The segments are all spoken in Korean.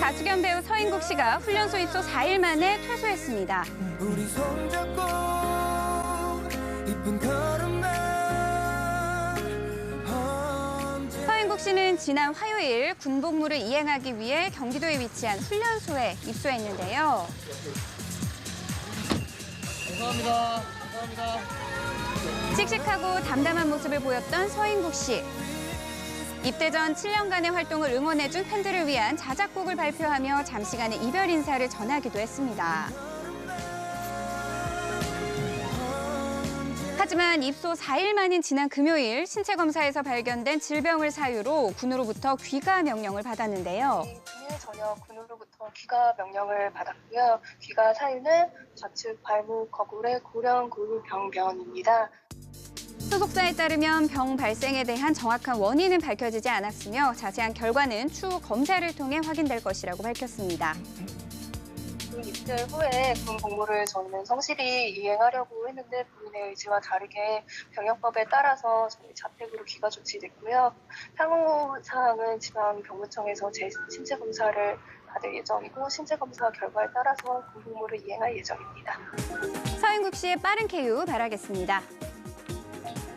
가수 겸 배우 서인국 씨가 훈련소 입소 4일 만에 퇴소했습니다. 우리 손잡고 이쁜 걸음만 서인국 씨는 지난 화요일 군복무를 이행하기 위해 경기도에 위치한 훈련소에 입소했는데요. 감사합니다. 감사합니다. 씩씩하고 담담한 모습을 보였던 서인국 씨. 입대 전 7년간의 활동을 응원해준 팬들을 위한 자작곡을 발표하며 잠시간의 이별 인사를 전하기도 했습니다. 하지만 입소 4일 만인 지난 금요일 신체 검사에서 발견된 질병을 사유로 군으로부터 귀가 명령을 받았는데요. 금요일 저녁 군으로부터 귀가 명령을 받았고요. 귀가 사유는 좌측 발목 거골의 고령 골병변입니다. 소속사에 따르면 병 발생에 대한 정확한 원인은 밝혀지지 않았으며 자세한 결과는 추후 검사를 통해 확인될 것이라고 밝혔습니다. 군 입대 후에 군 복무를 저희는 성실히 이행하려고 했는데 본인의 의지와 다르게 병역법에 따라서 저희 자택으로 귀가 조치됐고요. 향후 사항은 지방병무청에서 제 신체 검사를 받을 예정이고 신체 검사 결과에 따라서 군 복무를 이행할 예정입니다. 서인국 씨의 빠른 쾌유 바라겠습니다.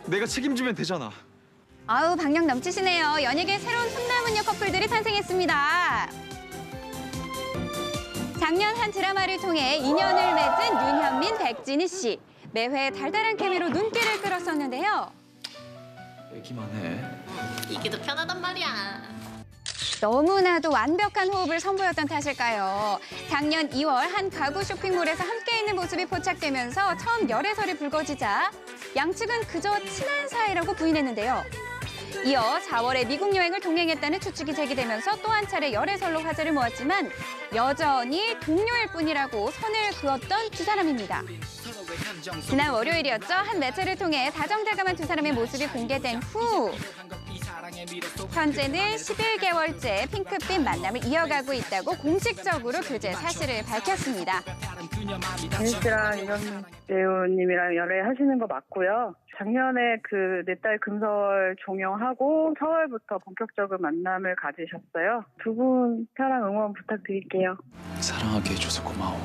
내가 책임지면 되잖아. 아우, 박력 넘치시네요. 연예계 새로운 숨남은녀 커플들이 탄생했습니다. 작년 한 드라마를 통해 인연을 맺은 윤현민, 백진희 씨. 매회 달달한 케미로 눈길을 끌었었는데요. 얘기만 해. 이게 더 편하단 말이야. 너무나도 완벽한 호흡을 선보였던 탓일까요? 작년 2월 한 가구 쇼핑몰에서 함께 있는 모습이 포착되면서 처음 열애설이 불거지자 양측은 그저 친한 사이라고 부인했는데요. 이어 4월에 미국 여행을 동행했다는 추측이 제기되면서 또 한 차례 열애설로 화제를 모았지만 여전히 동료일 뿐이라고 선을 그었던 두 사람입니다. 지난 월요일이었죠. 한 매체를 통해 다정다감한 두 사람의 모습이 공개된 후 현재는 11개월째 핑크빛 만남을 이어가고 있다고 공식적으로 그제 사실을 밝혔습니다. 진희 씨랑 이현 배우님이랑 연애하시는 거 맞고요. 작년에 그 내 딸 금설 종영하고 4월부터 본격적인 만남을 가지셨어요. 두 분 사랑 응원 부탁드릴게요. 사랑하게 해줘서 고마워.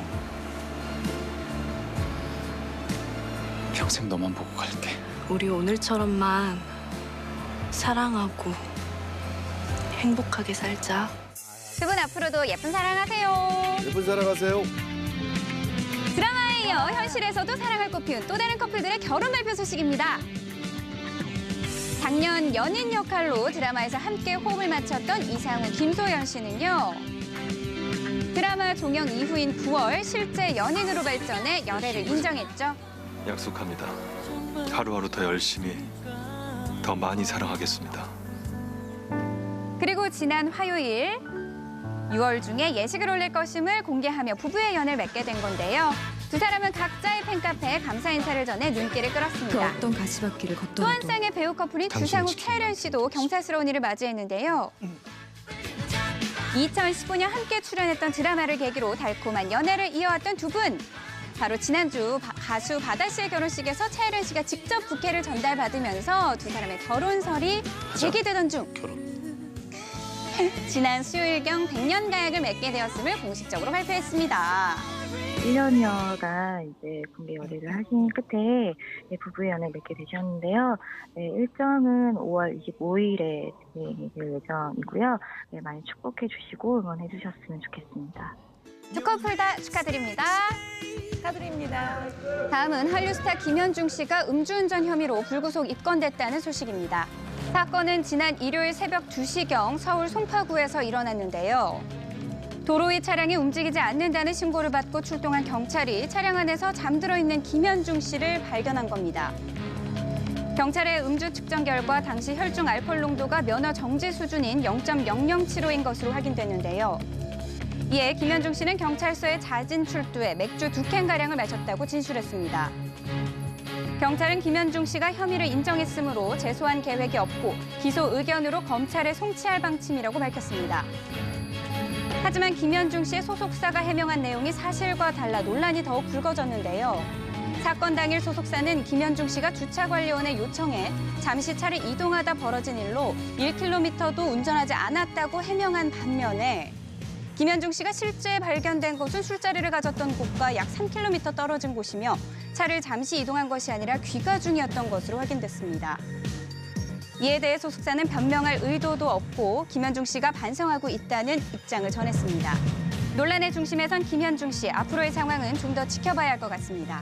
평생 너만 보고 갈게. 우리 오늘처럼만 사랑하고 행복하게 살자. 두 분 앞으로도 예쁜 사랑하세요. 예쁜 사랑하세요. 드라마에 이어 현실에서도 사랑을 꽃피운 또 다른 커플들의 결혼 발표 소식입니다. 작년 연인 역할로 드라마에서 함께 호흡을 맞췄던 이상우, 김소연 씨는요. 드라마 종영 이후인 9월 실제 연인으로 발전해 열애를 인정했죠. 약속합니다. 하루하루 더 열심히, 더 많이 사랑하겠습니다. 그리고 지난 화요일 6월 중에 예식을 올릴 것임을 공개하며 부부의 연을 맺게 된 건데요. 두 사람은 각자의 팬카페에 감사 인사를 전해 눈길을 끌었습니다. 어떤 가시밭길을 또 걷더라도 한 쌍의 배우 커플인 주상욱, 차혜련 씨도 경사스러운 일을 맞이했는데요. 2015년 함께 출연했던 드라마를 계기로 달콤한 연애를 이어왔던 두 분. 바로 지난주 가수 바다 씨의 결혼식에서 차혜련 씨가 직접 부케를 전달받으면서 두 사람의 결혼설이 제기되던 중 지난 수요일경 100년 가약을 맺게 되었음을 공식적으로 발표했습니다. 1년여간 이제 공개 연애를 하신 끝에 부부의 연을 맺게 되셨는데요. 일정은 5월 25일에 진행될 예정이고요. 많이 축복해 주시고 응원해 주셨으면 좋겠습니다. 두 커플 다 축하드립니다. 축하드립니다. 다음은 한류 스타 김현중 씨가 음주운전 혐의로 불구속 입건됐다는 소식입니다. 사건은 지난 일요일 새벽 2시경 서울 송파구에서 일어났는데요. 도로 위 차량이 움직이지 않는다는 신고를 받고 출동한 경찰이 차량 안에서 잠들어 있는 김현중 씨를 발견한 겁니다. 경찰의 음주 측정 결과 당시 혈중 알코올 농도가 면허 정지 수준인 0.007호인 것으로 확인됐는데요. 이에 김현중 씨는 경찰서에 자진 출두해 맥주 2캔가량을 마셨다고 진술했습니다. 경찰은 김현중 씨가 혐의를 인정했으므로 재소한 계획이 없고 기소 의견으로 검찰에 송치할 방침이라고 밝혔습니다. 하지만 김현중 씨의 소속사가 해명한 내용이 사실과 달라 논란이 더욱 불거졌는데요. 사건 당일 소속사는 김현중 씨가 주차관리원에 요청해 잠시 차를 이동하다 벌어진 일로 1km도 운전하지 않았다고 해명한 반면에 김현중 씨가 실제 발견된 곳은 술자리를 가졌던 곳과 약 3km 떨어진 곳이며 차를 잠시 이동한 것이 아니라 귀가 중이었던 것으로 확인됐습니다. 이에 대해 소속사는 변명할 의도도 없고 김현중 씨가 반성하고 있다는 입장을 전했습니다. 논란의 중심에 선 김현중 씨, 앞으로의 상황은 좀 더 지켜봐야 할 것 같습니다.